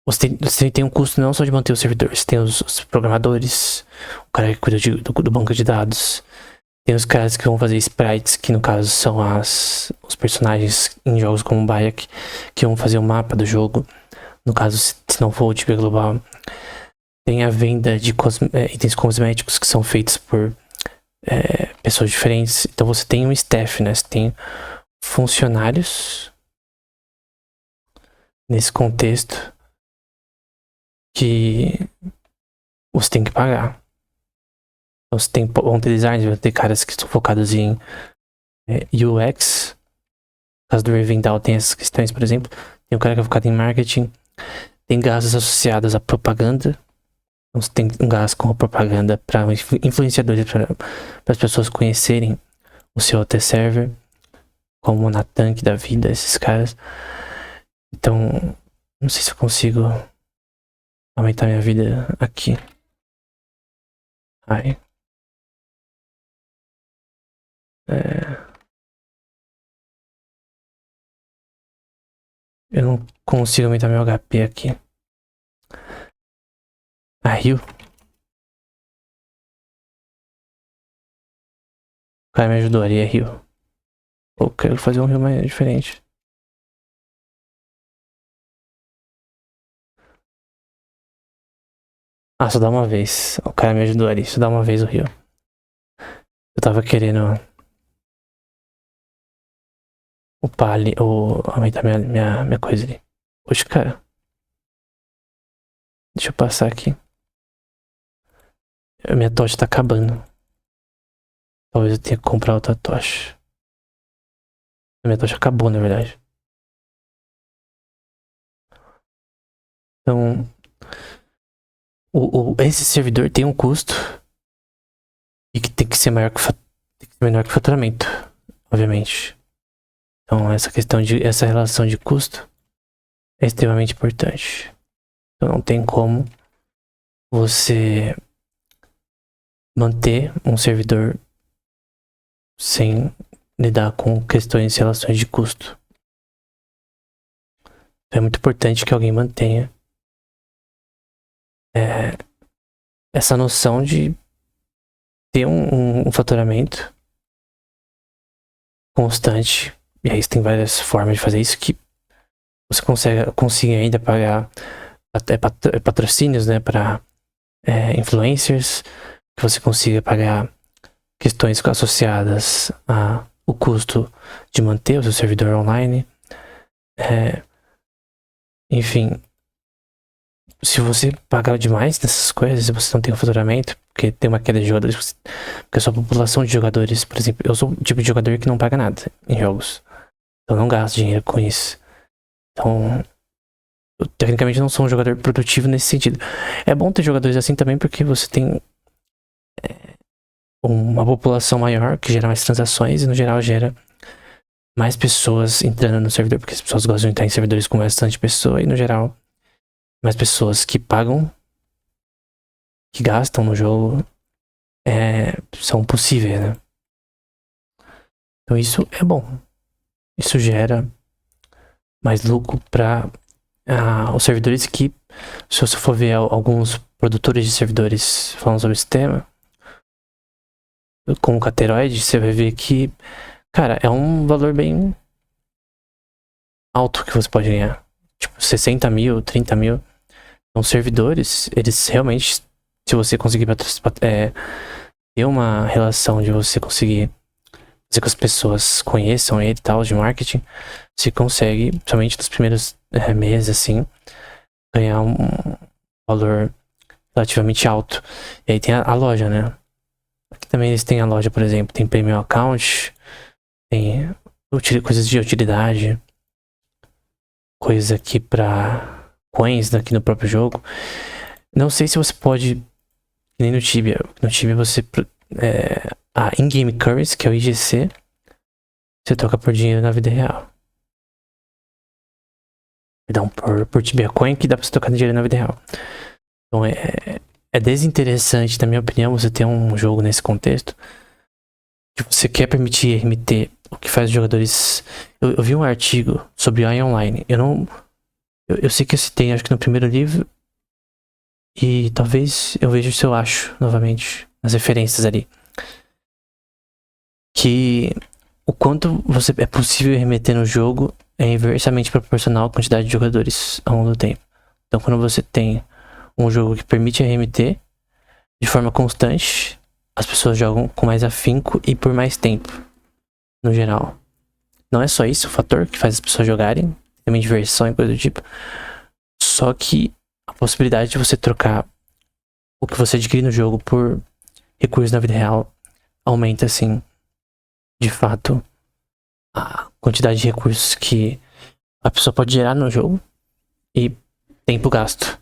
você tem um custo não só de manter o servidor, você tem os programadores, o cara que cuida do banco de dados, tem os caras que vão fazer sprites, que no caso são os personagens em jogos como Bayek, que vão fazer o mapa do jogo, no caso se não for o Tibia Global. Tem a venda de itens cosméticos que são feitos por pessoas diferentes. Então você tem um staff, né? Você tem funcionários nesse contexto que você tem que pagar. Então você vão ter designers, vão ter caras que estão focados em UX. No caso do Revendal tem essas questões, por exemplo. Tem um cara que é focado em marketing. Tem gastos associados à propaganda. Então você tem um gasto com a propaganda para influenciadores, para as pessoas conhecerem o seu OT server, como o Natank da vida, esses caras. Então, não sei se eu consigo aumentar minha vida aqui. Ai. Eu não consigo aumentar meu HP aqui. Rio. O cara me ajudou ali, é Rio. Eu quero fazer um Rio mais diferente. Só dá uma vez. O cara me ajudou ali, só dá uma vez o Rio. Eu tava querendo upar ali, ou aumentar minha coisa ali. Oxe, cara. Deixa eu passar aqui. Minha tocha tá acabando. Talvez eu tenha que comprar outra tocha. Minha tocha acabou, na verdade. Então, esse servidor tem um custo e que tem que ser menor que o faturamento, obviamente. Então essa relação de custo é extremamente importante. Então não tem como você manter um servidor sem lidar com questões de relações de custo. Então é muito importante que alguém mantenha essa noção de ter um faturamento constante. E aí tem várias formas de fazer isso que você consiga ainda pagar até patrocínios, né, para influencers, que você consiga pagar questões associadas ao custo de manter o seu servidor online. Enfim, se você pagar demais nessas coisas, você não tem um faturamento, porque tem uma queda de jogadores, porque a sua população de jogadores, por exemplo, eu sou o tipo de jogador que não paga nada em jogos, então eu não gasto dinheiro com isso. Então, eu tecnicamente não sou um jogador produtivo nesse sentido. É bom ter jogadores assim também, porque você tem uma população maior que gera mais transações e no geral gera mais pessoas entrando no servidor, porque as pessoas gostam de entrar em servidores com bastante pessoa e no geral mais pessoas que pagam, que gastam no jogo, são possíveis, né? Então isso é bom. Isso gera mais lucro para os servidores que, se você for ver alguns produtores de servidores falando sobre esse tema, como o Cateroid, você vai ver que, cara, é um valor bem alto que você pode ganhar. Tipo, 60 mil, 30 mil. Então, servidores, eles realmente, se você conseguir ter uma relação de você conseguir fazer com que as pessoas conheçam ele e tal, de marketing, você consegue, somente nos primeiros meses, assim, ganhar um valor relativamente alto. E aí tem a loja, né? Aqui também eles têm a loja, por exemplo, tem Premium Account, tem coisas de utilidade, coisas aqui pra coins aqui no próprio jogo. Não sei se você pode, nem no Tibia. No Tibia você a in-game currency, que é o IGC, você troca por dinheiro na vida real. Perdão, por Tibia Coin, que dá pra você trocar dinheiro na vida real. Então é desinteressante, na minha opinião, você ter um jogo nesse contexto que você quer permitir RMT, o que faz os jogadores... Eu vi um artigo sobre Ion Online. Eu sei que eu citei, acho que no primeiro livro, e talvez eu veja se eu acho novamente as referências ali, que o quanto é possível remeter no jogo é inversamente proporcional à quantidade de jogadores ao longo do tempo. Então, quando você tem um jogo que permite RMT de forma constante, as pessoas jogam com mais afinco e por mais tempo, no geral. Não é só isso o fator que faz as pessoas jogarem, também diversão e coisa do tipo. Só que a possibilidade de você trocar o que você adquire no jogo por recursos na vida real aumenta, assim, de fato, a quantidade de recursos que a pessoa pode gerar no jogo e tempo gasto.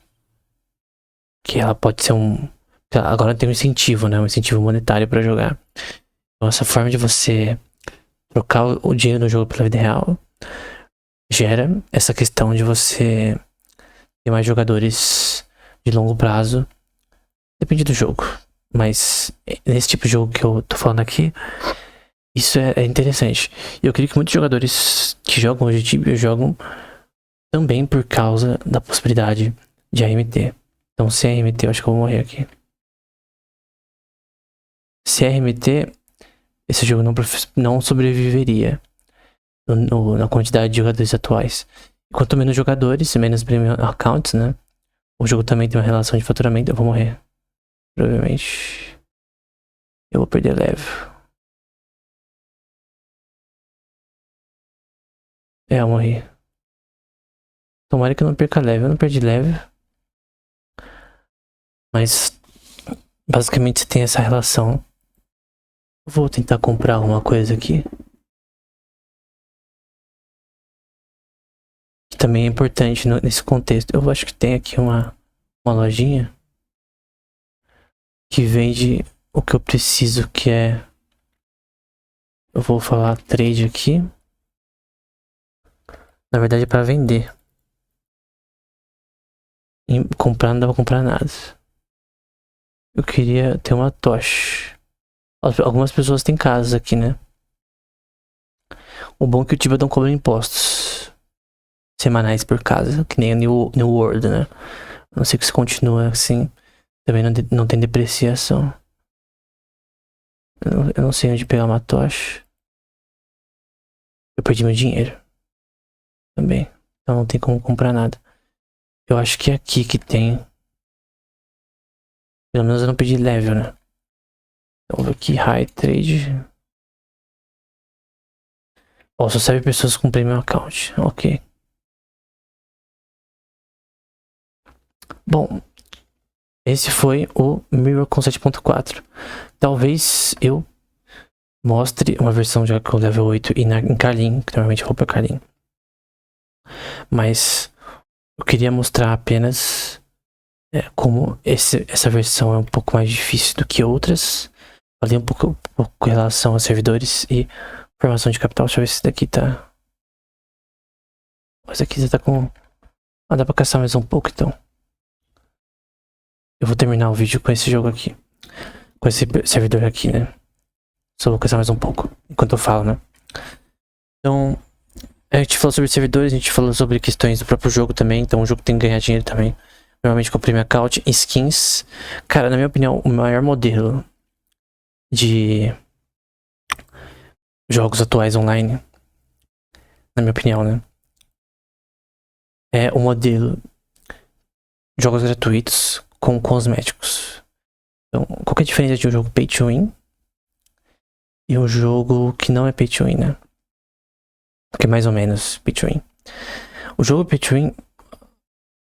Que ela pode ser agora tem um incentivo, né? Um incentivo monetário para jogar. Então, essa forma de você trocar o dinheiro no jogo pela vida real gera essa questão de você ter mais jogadores de longo prazo. Depende do jogo. Mas nesse tipo de jogo que eu tô falando aqui, isso é interessante. E eu creio que muitos jogadores que jogam hoje Tibia jogam também por causa da possibilidade de AMT. Então, sem AMT, eu acho que eu vou morrer aqui. Se RMT, esse jogo não sobreviveria na quantidade de jogadores atuais. Quanto menos jogadores, menos premium accounts, né? O jogo também tem uma relação de faturamento. Eu vou morrer. Provavelmente. Eu vou perder level. Eu morri. Tomara que eu não perca level. Eu não perdi level. Mas basicamente você tem essa relação. Vou tentar comprar alguma coisa aqui. Que também é importante nesse contexto. Eu acho que tem aqui uma lojinha que vende o que eu preciso, que é... Eu vou falar trade aqui. Na verdade é pra vender. E comprar não dá pra comprar nada. Eu queria ter uma tocha. Algumas pessoas têm casas aqui, né? O bom é que o Tibia não cobra impostos semanais por casa, que nem a New World, né? A não ser que se continua assim. Também não tem depreciação. Eu não sei onde pegar uma tocha. Eu perdi meu dinheiro. Também. Então não tem como comprar nada. Eu acho que é aqui que tem. Pelo menos eu não pedi level, né? Então vou aqui, High Trade. Ó, só serve pessoas com premium account. Ok. Bom, esse foi o Miracle 7.4. Talvez eu mostre uma versão já com level 8 e em Carlin, que normalmente eu vou pra Carlin. Mas eu queria mostrar apenas como essa versão é um pouco mais difícil do que outras. Falei um pouco com relação aos servidores e formação de capital. Deixa eu ver se esse daqui tá... Esse aqui já tá com... Ah, dá pra caçar mais um pouco então. Eu vou terminar o vídeo com esse jogo aqui. Com esse servidor aqui, né? Só vou caçar mais um pouco enquanto eu falo, né? Então, a gente falou sobre servidores, a gente falou sobre questões do próprio jogo também. Então o jogo tem que ganhar dinheiro também. Normalmente com Premium Account, skins. Cara, na minha opinião, o maior modelo de jogos atuais online, na minha opinião, né? É o modelo de jogos gratuitos com cosméticos. Então, qual que é a diferença de um jogo pay to win e um jogo que não é pay to win, né? Que é mais ou menos pay to win. O jogo pay to win,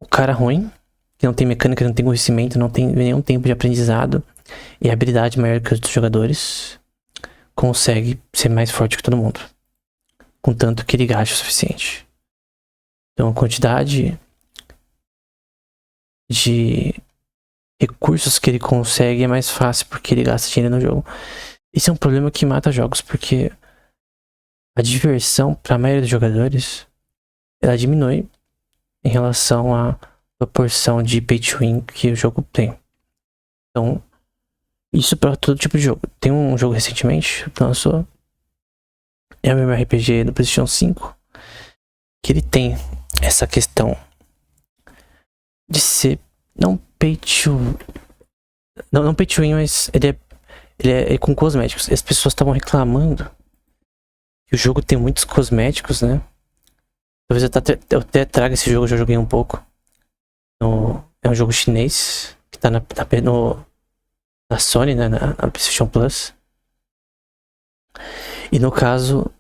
o cara ruim, que não tem mecânica, não tem conhecimento, não tem nenhum tempo de aprendizado e habilidade maior que os outros jogadores, consegue ser mais forte que todo mundo, contanto que ele gaste o suficiente. Então a quantidade de recursos que ele consegue é mais fácil porque ele gasta dinheiro no jogo. Esse é um problema que mata jogos, porque a diversão para a maioria dos jogadores ela diminui em relação à proporção de pay to win que o jogo tem. Então, isso para todo tipo de jogo. Tem um jogo recentemente que lançou, é o MMORPG do PlayStation 5, que ele tem essa questão de ser não pay to... Não pay to win, mas ele é com cosméticos. As pessoas estavam reclamando que o jogo tem muitos cosméticos, né? Talvez eu até traga esse jogo, eu já joguei um pouco. É um jogo chinês que tá na Sony, né? Na PlayStation Plus. E no caso,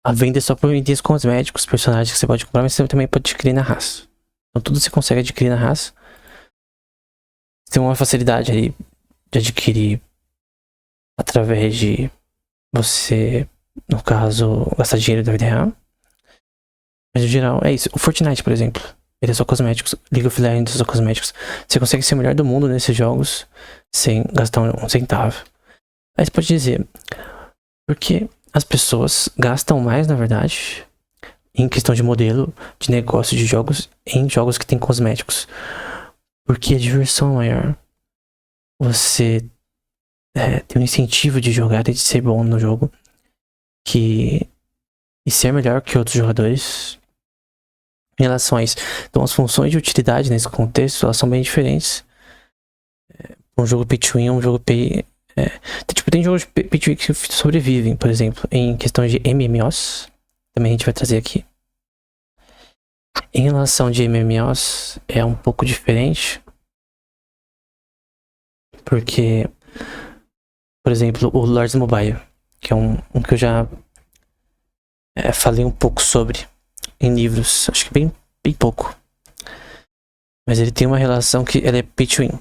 a venda é só por itens cosméticos, personagens que você pode comprar, mas você também pode adquirir na raça. Então tudo você consegue adquirir na raça. Tem uma facilidade aí de adquirir através de você, no caso, gastar dinheiro da vida real. Mas no geral é isso. O Fortnite, por exemplo, ele é só cosméticos. League of Legends é só cosméticos. Você consegue ser o melhor do mundo nesses jogos sem gastar um centavo. Aí você pode dizer, porque as pessoas gastam mais, na verdade, em questão de modelo de negócio de jogos, em jogos que tem cosméticos. Porque a diversão é maior. Você tem um incentivo de jogar e de ser bom no jogo. E ser melhor que outros jogadores. Em relação a isso. Então as funções de utilidade nesse contexto, elas são bem diferentes. Um jogo pay to win, um jogo pay... tem jogos pay to win que sobrevivem, por exemplo, em questões de MMOs. Também a gente vai trazer aqui. Em relação de MMOs, é um pouco diferente. Porque, por exemplo, o Lords Mobile, que é um que eu já falei um pouco sobre em livros, acho que bem pouco. Mas ele tem uma relação que ela é pay to win.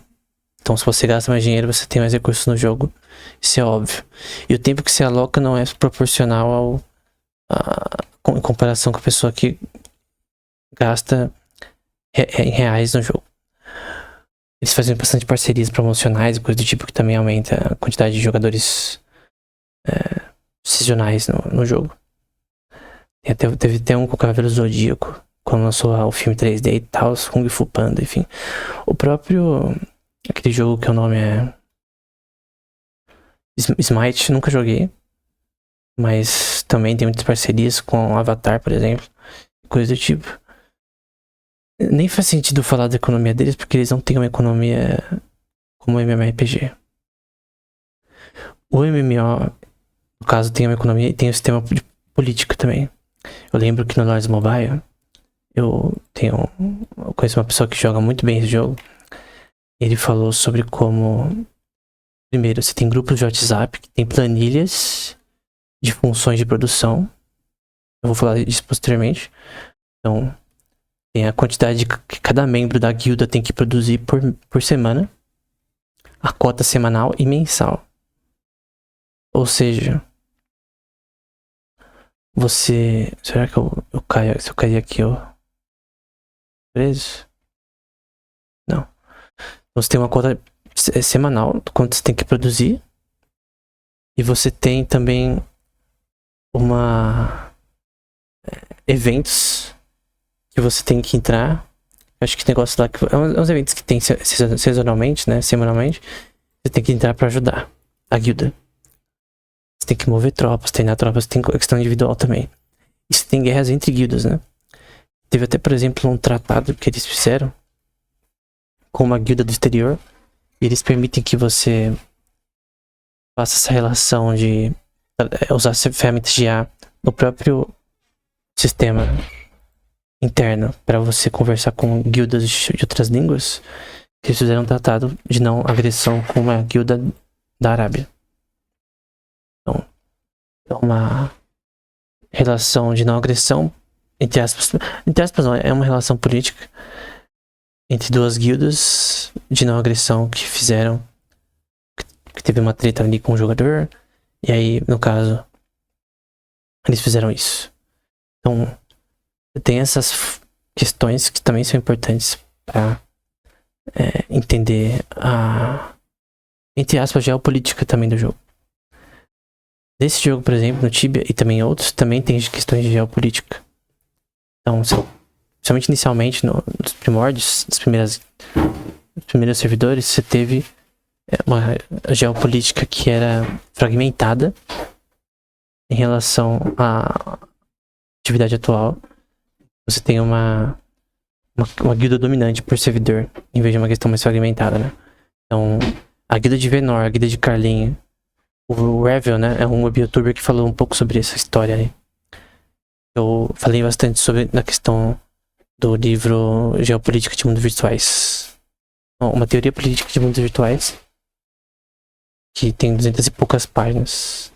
Então se você gasta mais dinheiro, você tem mais recursos no jogo. Isso é óbvio. E o tempo que você aloca não é proporcional em comparação com a pessoa que gasta em reais no jogo. Eles fazem bastante parcerias promocionais e coisa do tipo que também aumenta a quantidade de jogadores sazonais no jogo. Teve até um com o Cavaleiro Zodíaco, quando lançou o filme 3D e tal, Kung Fu Panda, enfim. O próprio... Aquele jogo que o nome é... Smite, nunca joguei. Mas também tem muitas parcerias com Avatar, por exemplo. Coisa do tipo. Nem faz sentido falar da economia deles, porque eles não têm uma economia como o MMORPG. O MMO, no caso, tem uma economia e tem um sistema de política também. Eu lembro que no Lords Mobile, eu conheço uma pessoa que joga muito bem esse jogo. Ele falou sobre como... Primeiro, você tem grupos de WhatsApp que tem planilhas de funções de produção. Eu vou falar disso posteriormente. Então, tem a quantidade que cada membro da guilda tem que produzir por semana. A cota semanal e mensal. Ou seja, você... Será que eu caio? Se eu cair aqui, eu... Preso? Não. Você tem uma cota semanal do quanto você tem que produzir. E você tem também eventos que você tem que entrar. Acho que negócio lá que é uns eventos que tem sazonalmente, né, semanalmente. Você tem que entrar pra ajudar a guilda. Você tem que mover tropas, treinar tropas, tem questão individual também. E você tem guerras entre guildas, né? Teve até, por exemplo, um tratado que eles fizeram com uma guilda do exterior. E eles permitem que você faça essa relação de usar ferramentas de IA no próprio sistema interno para você conversar com guildas de outras línguas. Eles fizeram um tratado de não agressão com uma guilda da Arábia. Então, é uma relação de não agressão, entre aspas não, é uma relação política entre duas guildas de não agressão que fizeram, que teve uma treta ali com o jogador, e aí, no caso, eles fizeram isso. Então, tem essas questões que também são importantes para entender a, entre aspas, geopolítica também do jogo. Nesse jogo, por exemplo, no Tibia e também outros, também tem questões de geopolítica. Então, principalmente inicialmente, nos primórdios, nos primeiros servidores, você teve uma geopolítica que era fragmentada em relação à atividade atual. Você tem uma guilda dominante por servidor, em vez de uma questão mais fragmentada, né? Então, a guilda de Venor, a guilda de Carlinho, o Revel, né, é um web youtuber que falou um pouco sobre essa história aí. Eu falei bastante sobre na questão do livro Geopolítica de Mundos Virtuais. Uma teoria política de mundos virtuais que tem 200 e poucas páginas.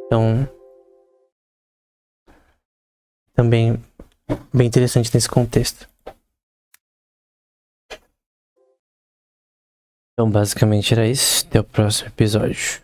Então, também bem interessante nesse contexto. Então, basicamente era isso. Até o próximo episódio.